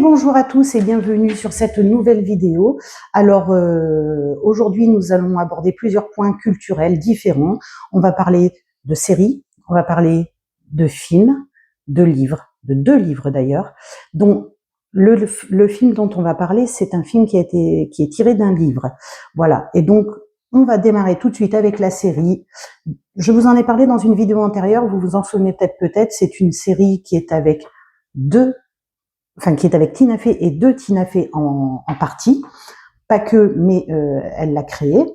Bonjour à tous et bienvenue sur cette nouvelle vidéo. Alors aujourd'hui nous allons aborder plusieurs points culturels différents. On va parler de séries, on va parler de films, de livres, de 2 livres d'ailleurs, dont le film dont on va parler, c'est un film qui est tiré d'un livre. Voilà, et donc on va démarrer tout de suite avec la série. Je vous en ai parlé dans une vidéo antérieure, vous vous en souvenez peut-être, c'est une série qui est avec qui est avec Tina Fey et 2 Tina Fey en partie, pas que, mais elle l'a créée.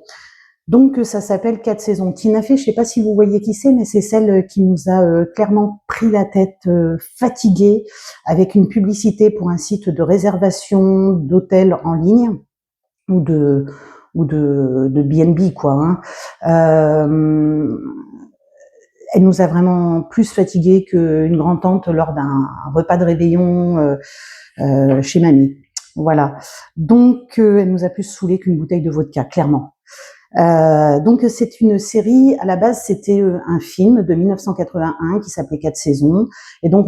Donc ça s'appelle 4 saisons. Tina Fey, je sais pas si vous voyez qui c'est, mais c'est celle qui nous a clairement pris la tête, fatiguée, avec une publicité pour un site de réservation d'hôtels en ligne ou de B&B quoi. Elle nous a vraiment plus fatigués qu'une grand-tante lors d'un repas de réveillon chez mamie. Voilà. Donc, elle nous a plus saoulés qu'une bouteille de vodka, clairement. Donc c'est une série, à la base c'était un film de 1981 qui s'appelait 4 saisons, et donc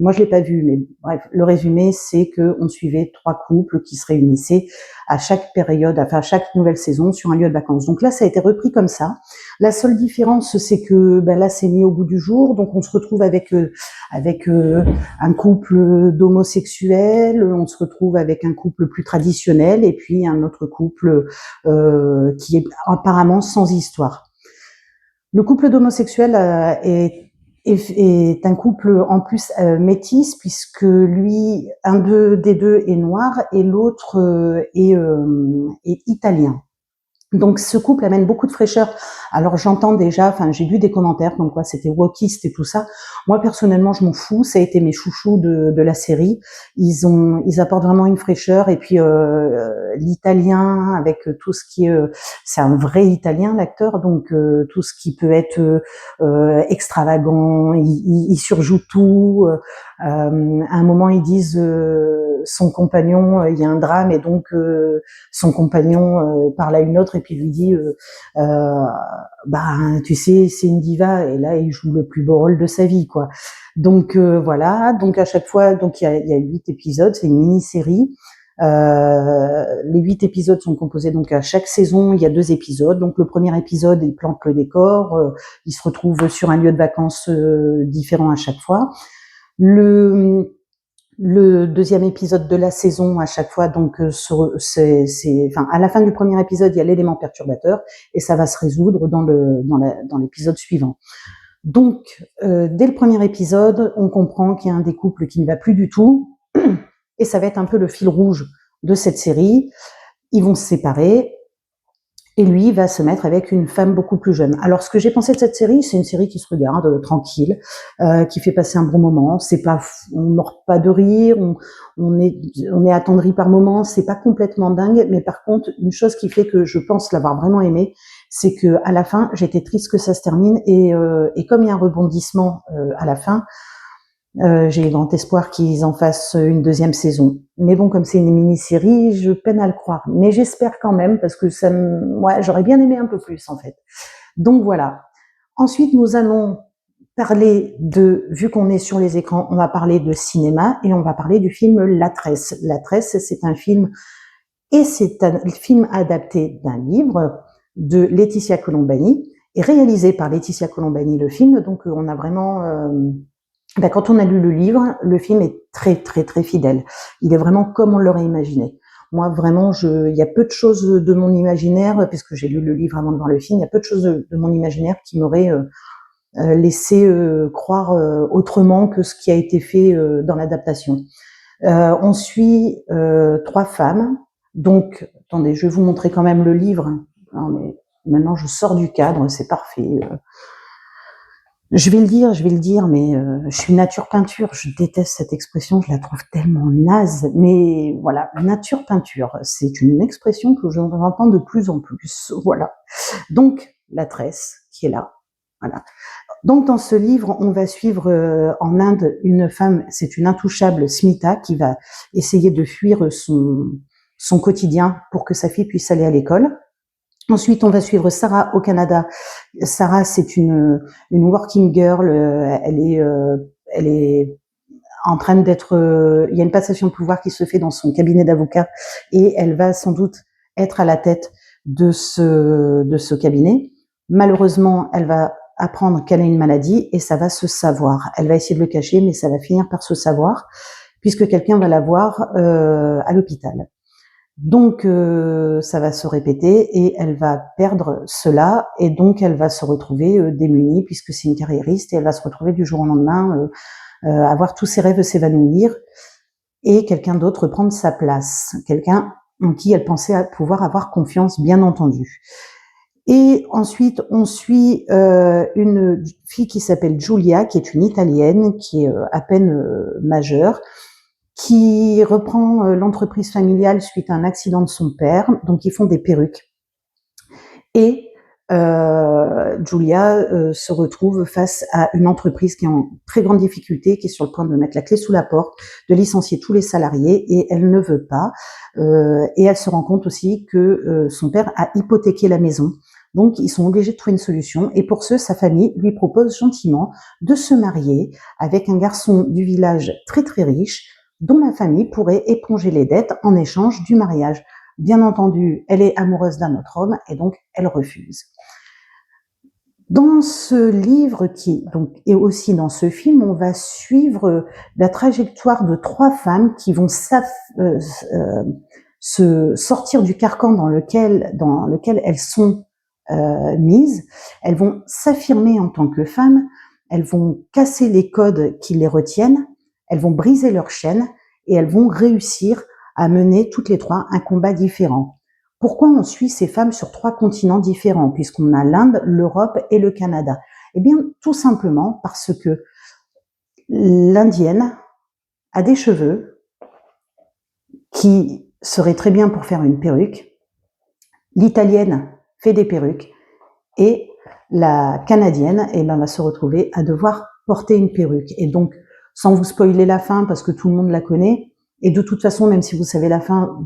moi je l'ai pas vu, mais bref, le résumé c'est que on suivait 3 couples qui se réunissaient à chaque période, enfin à chaque nouvelle saison sur un lieu de vacances. Donc là ça a été repris comme ça. La seule différence c'est que là c'est mis au goût du jour, donc on se retrouve avec un couple d'homosexuels, on se retrouve avec un couple plus traditionnel et puis un autre couple qui est apparemment sans histoire. Le couple d'homosexuels est un couple en plus métis, puisque lui, des deux est noir et l'autre est italien. Donc ce couple amène beaucoup de fraîcheur. Alors j'entends déjà, j'ai lu des commentaires comme quoi c'était wokiste et tout ça. Moi personnellement je m'en fous, ça a été mes chouchous de la série. Ils apportent vraiment une fraîcheur, et puis l'italien avec tout ce qui est, c'est un vrai italien l'acteur, donc tout ce qui peut être extravagant, il surjoue tout. À un moment ils disent son compagnon, il y a un drame et donc son compagnon parle à une autre et puis lui dit tu sais c'est une diva, et là il joue le plus beau rôle de sa vie quoi. Donc voilà, donc à chaque fois donc il y a 8 épisodes, c'est une mini-série. Les 8 épisodes sont composés, donc à chaque saison il y a 2 épisodes. Donc le premier épisode il plante le décor, il se retrouve sur un lieu de vacances différent à chaque fois. Le deuxième épisode de la saison, à chaque fois, donc à la fin du premier épisode, il y a l'élément perturbateur et ça va se résoudre dans l'épisode suivant. Donc, dès le premier épisode, on comprend qu'il y a un des couples qui ne va plus du tout, et ça va être un peu le fil rouge de cette série. Ils vont se séparer, et lui va se mettre avec une femme beaucoup plus jeune. Alors, ce que j'ai pensé de cette série, c'est une série qui se regarde tranquille, qui fait passer un bon moment. On mord pas de rire, on est attendri par moments. C'est pas complètement dingue, mais par contre, une chose qui fait que je pense l'avoir vraiment aimé, c'est que à la fin, j'étais triste que ça se termine, et comme il y a un rebondissement à la fin, j'ai grand espoir qu'ils en fassent une deuxième saison. Mais bon, comme c'est une mini-série, je peine à le croire. Mais j'espère quand même, parce que j'aurais bien aimé un peu plus, en fait. Donc voilà. Ensuite, nous allons parler vu qu'on est sur les écrans, on va parler de cinéma, et on va parler du film La Tresse. La Tresse, c'est un film adapté d'un livre de Laetitia Colombani, et réalisé par Laetitia Colombani, le film. Donc on a vraiment quand on a lu le livre, le film est très très très fidèle. Il est vraiment comme on l'aurait imaginé. Moi vraiment, il y a peu de choses de mon imaginaire, puisque j'ai lu le livre avant de voir le film, il y a peu de choses de mon imaginaire qui m'auraient laissé croire autrement que ce qui a été fait dans l'adaptation. On suit 3 femmes. Donc, attendez, je vais vous montrer quand même le livre. Non, mais maintenant je sors du cadre, c'est parfait. Je vais le dire, mais je suis nature peinture. Je déteste cette expression, je la trouve tellement naze. Mais voilà, nature peinture, c'est une expression que j'entends de plus en plus. Voilà. Donc la tresse qui est là. Voilà. Donc dans ce livre, on va suivre en Inde une femme, c'est une intouchable Smita, qui va essayer de fuir son quotidien pour que sa fille puisse aller à l'école. Ensuite, on va suivre Sarah au Canada. Sarah, c'est une working girl. Elle est en train d'être, il y a une passation de pouvoir qui se fait dans son cabinet d'avocat et elle va sans doute être à la tête de ce cabinet. Malheureusement, elle va apprendre qu'elle a une maladie et ça va se savoir. Elle va essayer de le cacher, mais ça va finir par se savoir puisque quelqu'un va la voir à l'hôpital. Donc ça va se répéter et elle va perdre cela et donc elle va se retrouver démunie puisque c'est une carriériste et elle va se retrouver du jour au lendemain à voir tous ses rêves s'évanouir et quelqu'un d'autre prendre sa place, quelqu'un en qui elle pensait pouvoir avoir confiance, bien entendu. Et ensuite, on suit une fille qui s'appelle Giulia, qui est une Italienne, qui est à peine majeure, qui reprend l'entreprise familiale suite à un accident de son père. Donc, ils font des perruques. Et Giulia se retrouve face à une entreprise qui est en très grande difficulté, qui est sur le point de mettre la clé sous la porte, de licencier tous les salariés, et elle ne veut pas. Et elle se rend compte aussi que son père a hypothéqué la maison. Donc, ils sont obligés de trouver une solution. Et pour ce, sa famille lui propose gentiment de se marier avec un garçon du village très très riche, dont la famille pourrait éponger les dettes en échange du mariage. Bien entendu, elle est amoureuse d'un autre homme et donc elle refuse. Dans ce livre et aussi dans ce film, on va suivre la trajectoire de 3 femmes qui vont se sortir du carcan dans lequel elles sont mises. Elles vont s'affirmer en tant que femmes, elles vont casser les codes qui les retiennent, elles vont briser leurs chaînes et elles vont réussir à mener toutes les 3 un combat différent. Pourquoi on suit ces femmes sur 3 continents différents, puisqu'on a l'Inde, l'Europe et le Canada? Eh bien, tout simplement parce que l'Indienne a des cheveux qui seraient très bien pour faire une perruque, l'Italienne fait des perruques, et la Canadienne va se retrouver à devoir porter une perruque. Et donc, sans vous spoiler la fin, parce que tout le monde la connaît, et de toute façon, même si vous savez la fin,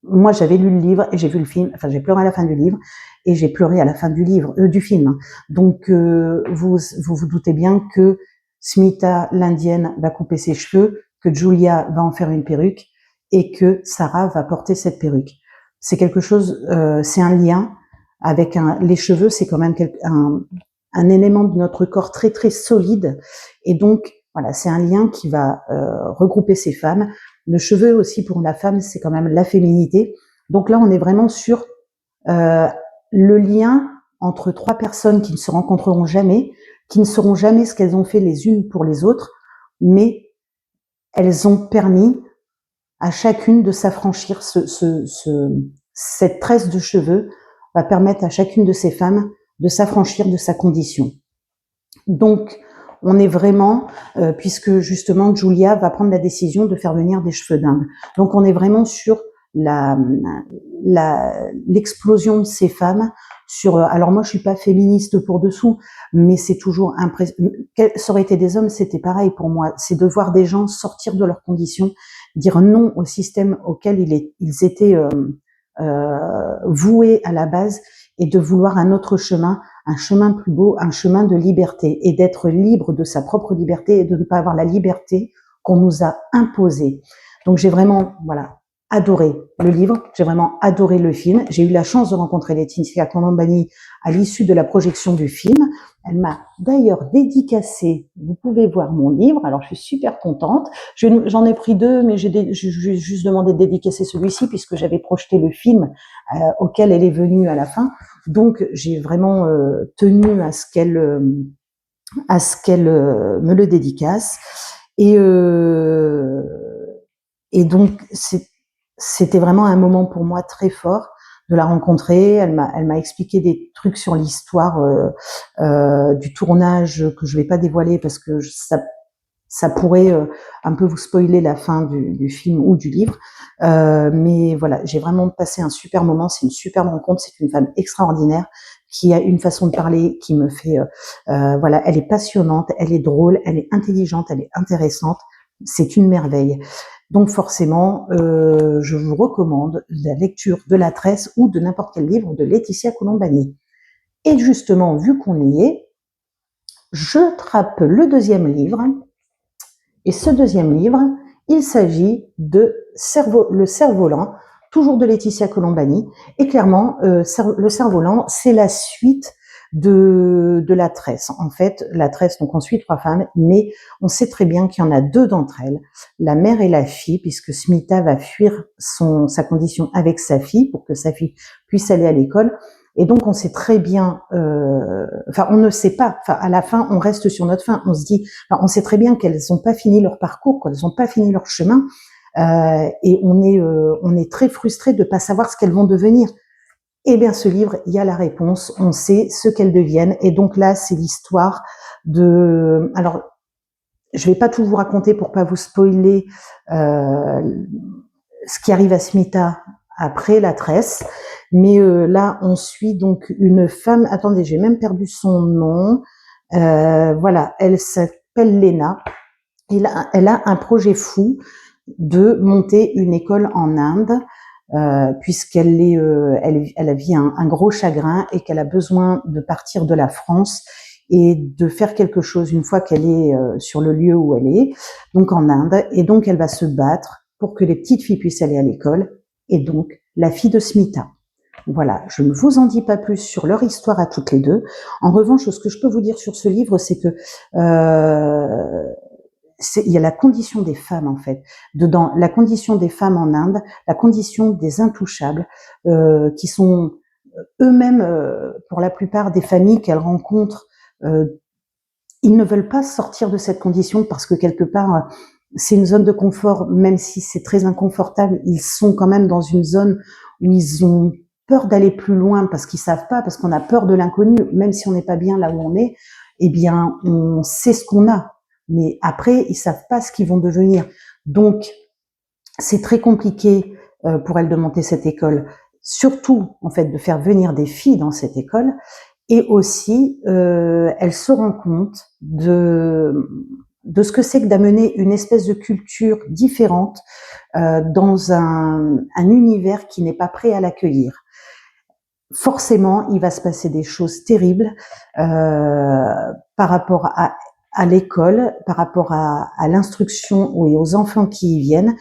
moi, j'avais lu le livre et j'ai vu le film. Enfin, j'ai pleuré à la fin du livre et j'ai pleuré à la fin du film. Donc, vous doutez bien que Smita, l'Indienne, va couper ses cheveux, que Julia va en faire une perruque et que Sarah va porter cette perruque. C'est quelque chose, c'est un lien avec les cheveux, c'est quand même un élément de notre corps très très solide. Et donc, voilà, c'est un lien qui va regrouper ces femmes. Le cheveu aussi pour la femme, c'est quand même la féminité. Donc là, on est vraiment sur le lien entre 3 personnes qui ne se rencontreront jamais, qui ne sauront jamais ce qu'elles ont fait les unes pour les autres, mais elles ont permis à chacune de s'affranchir. Cette tresse de cheveux va permettre à chacune de ces femmes de s'affranchir de sa condition. Donc, on est vraiment, puisque justement Julia va prendre la décision de faire venir des cheveux d'Inde. Donc on est vraiment sur l'explosion de ces femmes. Alors moi je suis pas féministe pour dessous, mais c'est toujours ça aurait été des hommes, c'était pareil pour moi. C'est de voir des gens sortir de leurs conditions, dire non au système auquel ils étaient voués à la base et de vouloir un autre chemin, un chemin plus beau, un chemin de liberté et d'être libre de sa propre liberté et de ne pas avoir la liberté qu'on nous a imposée. Donc j'ai vraiment, adoré le livre, j'ai vraiment adoré le film. J'ai eu la chance de rencontrer Laetitia Colombani à l'issue de la projection du film. Elle m'a d'ailleurs dédicacé, vous pouvez voir mon livre, alors je suis super contente. J'en ai pris 2, mais j'ai juste demandé de dédicacer celui-ci puisque j'avais projeté le film auquel elle est venue à la fin. Donc j'ai vraiment tenu à ce qu'elle me le dédicace. Et donc c'était vraiment un moment pour moi très fort de la rencontrer. Elle m'a expliqué des trucs sur l'histoire du tournage que je vais pas dévoiler parce que ça pourrait un peu vous spoiler la fin du film ou du livre. Mais voilà, j'ai vraiment passé un super moment. C'est une super rencontre. C'est une femme extraordinaire qui a une façon de parler qui me fait, elle est passionnante, elle est drôle, elle est intelligente, elle est intéressante. C'est une merveille. Donc forcément, je vous recommande la lecture de La Tresse ou de n'importe quel livre de Laetitia Colombani. Et justement, vu qu'on y est, je trappe le 2e livre Et ce deuxième livre, il s'agit de Le Cerf-Volant, toujours de Laetitia Colombani. Et clairement, Le Cerf-Volant, c'est la suite de La Tresse. En fait, La Tresse, donc on suit 3 femmes, mais on sait très bien qu'il y en a 2 d'entre elles, la mère et la fille, puisque Smita va fuir sa condition avec sa fille pour que sa fille puisse aller à l'école. Et donc on sait très bien, enfin on ne sait pas, enfin à la fin on reste sur notre fin, on se dit, enfin, on sait très bien qu'elles n'ont pas fini leur parcours, qu'elles n'ont pas fini leur chemin, et on est très frustré de pas savoir ce qu'elles vont devenir. Eh bien, ce livre, il y a la réponse. On sait ce qu'elles deviennent. Et donc là, c'est l'histoire de. Alors, je vais pas tout vous raconter pour pas vous spoiler ce qui arrive à Smita après La Tresse. Mais là, on suit donc une femme. Attendez, j'ai même perdu son nom. Voilà, elle s'appelle Lena. Elle a un projet fou de monter une école en Inde. Puisqu'elle elle vit un gros chagrin et qu'elle a besoin de partir de la France et de faire quelque chose une fois qu'elle est sur le lieu où elle est, donc en Inde. Et donc, elle va se battre pour que les petites filles puissent aller à l'école. Et donc, la fille de Smita. Voilà, je ne vous en dis pas plus sur leur histoire à toutes les deux. En revanche, ce que je peux vous dire sur ce livre, c'est que il y a la condition des femmes en fait, dedans, la condition des femmes en Inde, la condition des intouchables, qui sont eux-mêmes, pour la plupart des familles qu'elles rencontrent, ils ne veulent pas sortir de cette condition parce que quelque part, c'est une zone de confort, même si c'est très inconfortable, ils sont quand même dans une zone où ils ont peur d'aller plus loin parce qu'ils savent pas, parce qu'on a peur de l'inconnu, même si on n'est pas bien là où on est, eh bien, on sait ce qu'on a. Mais après, ils savent pas ce qu'ils vont devenir. Donc, c'est très compliqué pour elles de monter cette école. Surtout, en fait, de faire venir des filles dans cette école. Et aussi, elles se rendent compte de ce que c'est que d'amener une espèce de culture différente dans un univers qui n'est pas prêt à l'accueillir. Forcément, il va se passer des choses terribles par rapport à l'école, par rapport à l'instruction et aux enfants qui y viennent.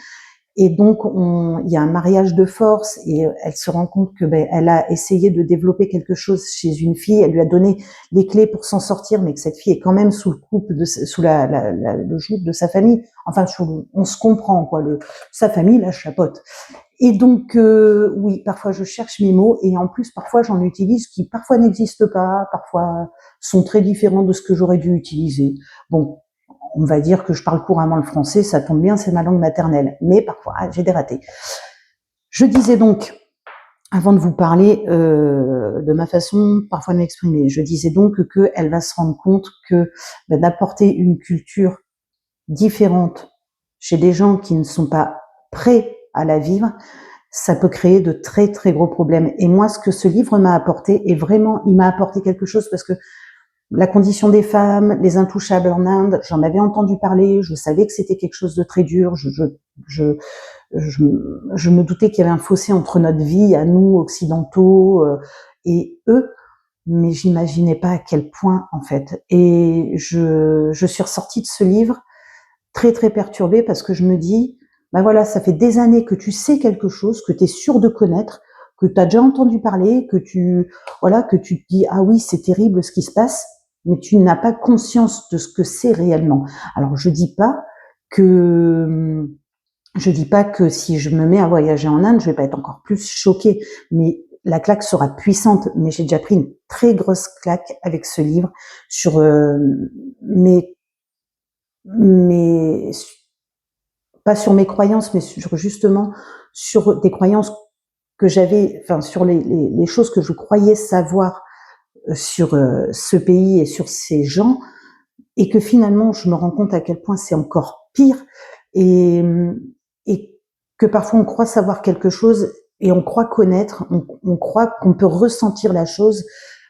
Et donc, il y a un mariage de force et elle se rend compte que elle a essayé de développer quelque chose chez une fille. Elle lui a donné les clés pour s'en sortir, mais que cette fille est quand même sous le coup sous le joug de sa famille. Enfin, on se comprend quoi. Sa famille la chapote. Et donc, oui, parfois je cherche mes mots et en plus, parfois j'en utilise qui parfois n'existent pas, parfois sont très différents de ce que j'aurais dû utiliser. Bon, on va dire que je parle couramment le français, ça tombe bien, c'est ma langue maternelle. Mais parfois, j'ai des ratés. Je disais donc, avant de vous parler de ma façon parfois de m'exprimer, je disais donc qu'elle va se rendre compte que d'apporter une culture différente chez des gens qui ne sont pas prêts à la vivre, ça peut créer de très très gros problèmes. Et moi, ce que ce livre m'a apporté, et vraiment, il m'a apporté quelque chose parce que la condition des femmes, les intouchables en Inde, j'en avais entendu parler, je savais que c'était quelque chose de très dur, je me doutais qu'il y avait un fossé entre notre vie, à nous, occidentaux, et eux, mais j'imaginais pas à quel point, en fait. Et je suis ressortie de ce livre très très perturbée parce que je me dis, voilà, ça fait des années que tu sais quelque chose, que tu es sûr de connaître, que tu as déjà entendu parler, que tu te dis ah oui, c'est terrible ce qui se passe, mais tu n'as pas conscience de ce que c'est réellement. Alors je dis pas que si je me mets à voyager en Inde, je vais pas être encore plus choquée, mais la claque sera puissante. Mais j'ai déjà pris une très grosse claque avec ce livre sur mais pas sur mes croyances, mais justement sur des croyances que j'avais, enfin sur les choses que je croyais savoir sur ce pays et sur ces gens, et que finalement je me rends compte à quel point c'est encore pire, et, et que parfois on croit savoir quelque chose et on croit connaître, on croit qu'on peut ressentir la chose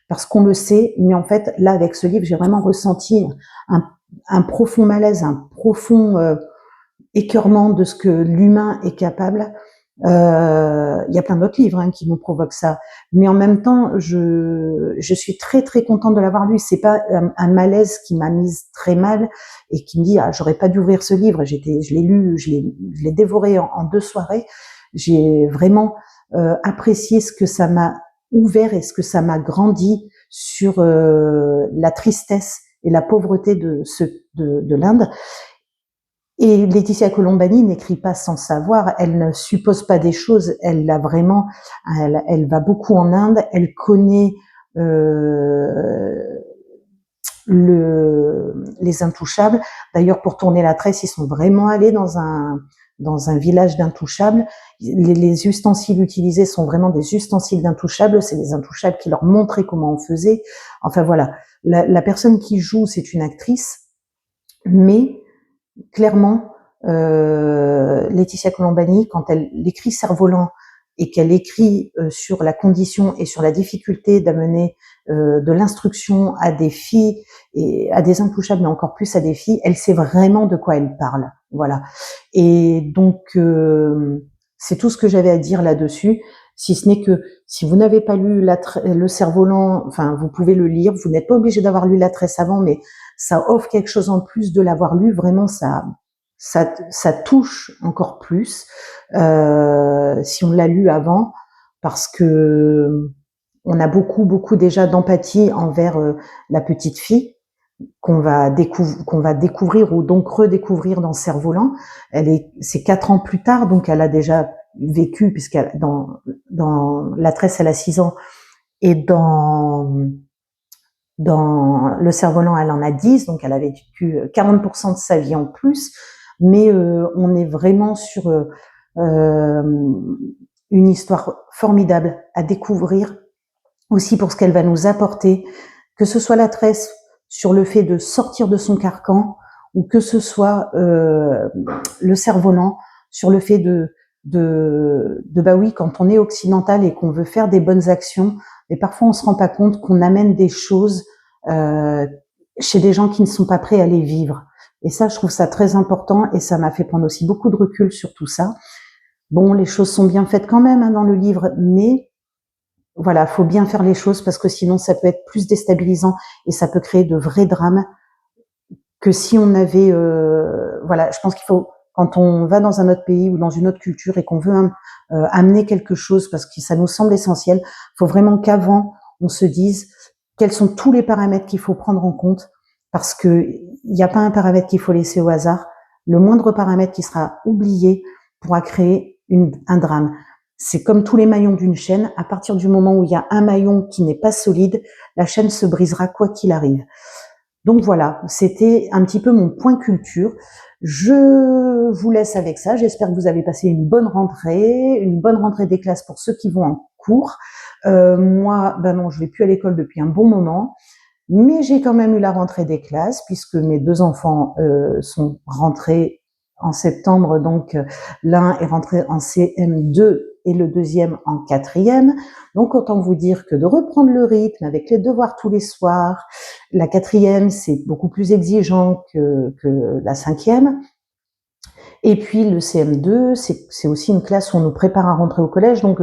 parce qu'on le sait, mais en fait là avec ce livre j'ai vraiment ressenti un profond malaise, un profond écœurement de ce que l'humain est capable, Il y a plein d'autres livres qui me provoquent ça, mais en même temps, je suis très très contente de l'avoir lu. C'est pas un malaise qui m'a mise très mal et qui me dit j'aurais pas dû ouvrir ce livre. Je l'ai lu, je l'ai dévoré en 2 soirées. J'ai vraiment apprécié ce que ça m'a ouvert et ce que ça m'a grandi sur la tristesse et la pauvreté de l'Inde. Et Laetitia Colombani n'écrit pas sans savoir, elle ne suppose pas des choses, elle va beaucoup en Inde, elle connaît les intouchables. D'ailleurs, pour tourner la tresse, ils sont vraiment allés dans un village d'intouchables. Les ustensiles utilisés sont vraiment des ustensiles d'intouchables, c'est des intouchables qui leur montraient comment on faisait. Enfin voilà, la personne qui joue, c'est une actrice, mais clairement, Laetitia Colombani, quand elle écrit Cerf-Volant et qu'elle écrit sur la condition et sur la difficulté d'amener de l'instruction à des filles et à des intouchables, mais encore plus à des filles, elle sait vraiment de quoi elle parle. Voilà. Et donc, c'est tout ce que j'avais à dire là-dessus. Si ce n'est que si vous n'avez pas lu le Cerf-Volant, enfin, vous pouvez le lire. Vous n'êtes pas obligé d'avoir lu La Tresse avant, mais ça offre quelque chose en plus de l'avoir lu. Vraiment, ça touche encore plus si on l'a lu avant, parce que on a beaucoup déjà d'empathie envers la petite fille qu'on va découvrir ou donc redécouvrir dans Cerf-Volant. C'est 4 ans plus tard, donc elle a déjà vécu, puisqu'elle dans La Tresse, elle a 6 ans, et dans le Cerf-Volant, elle en a 10, donc elle a vécu 40% de sa vie en plus. Mais on est vraiment sur une histoire formidable à découvrir, aussi pour ce qu'elle va nous apporter, que ce soit La Tresse sur le fait de sortir de son carcan, ou que ce soit le Cerf-Volant sur le fait bah oui, quand on est occidental et qu'on veut faire des bonnes actions, et parfois on se rend pas compte qu'on amène des choses chez des gens qui ne sont pas prêts à les vivre. Et ça, je trouve ça très important, et ça m'a fait prendre aussi beaucoup de recul sur tout ça. Bon, les choses sont bien faites quand même dans le livre, mais voilà, faut bien faire les choses, parce que sinon ça peut être plus déstabilisant et ça peut créer de vrais drames que si on avait voilà, je pense qu'il faut, quand on va dans un autre pays ou dans une autre culture et qu'on veut amener quelque chose parce que ça nous semble essentiel, faut vraiment qu'avant on se dise quels sont tous les paramètres qu'il faut prendre en compte, parce que il n'y a pas un paramètre qu'il faut laisser au hasard. Le moindre paramètre qui sera oublié pourra créer un drame. C'est comme tous les maillons d'une chaîne. À partir du moment où il y a un maillon qui n'est pas solide, la chaîne se brisera quoi qu'il arrive. Donc voilà, c'était un petit peu mon point culture. Je vous laisse avec ça. J'espère que vous avez passé une bonne rentrée des classes pour ceux qui vont en cours. Moi, ben non, je vais plus à l'école depuis un bon moment, mais j'ai quand même eu la rentrée des classes puisque mes 2 enfants sont rentrés en septembre. Donc l'un est rentré en CM2 et le deuxième en 4e. Donc autant vous dire que de reprendre le rythme avec les devoirs tous les soirs. La 4e, c'est beaucoup plus exigeant que la 5e. Et puis le CM2, c'est aussi une classe où on nous prépare à rentrer au collège. Donc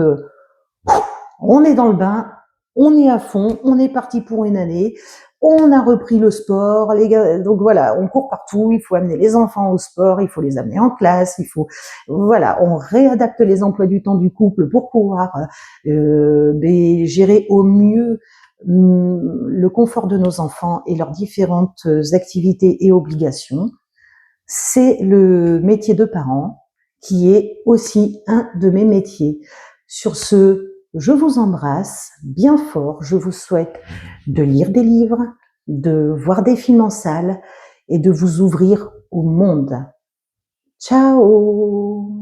on est dans le bain, on est à fond, on est parti pour une année. On a repris le sport, les gars, donc voilà, on court partout, il faut amener les enfants au sport, il faut les amener en classe, voilà, on réadapte les emplois du temps du couple pour pouvoir gérer au mieux le confort de nos enfants et leurs différentes activités et obligations. C'est le métier de parent qui est aussi un de mes métiers. Sur ce, je vous embrasse bien fort. Je vous souhaite de lire des livres, de voir des films en salle et de vous ouvrir au monde. Ciao!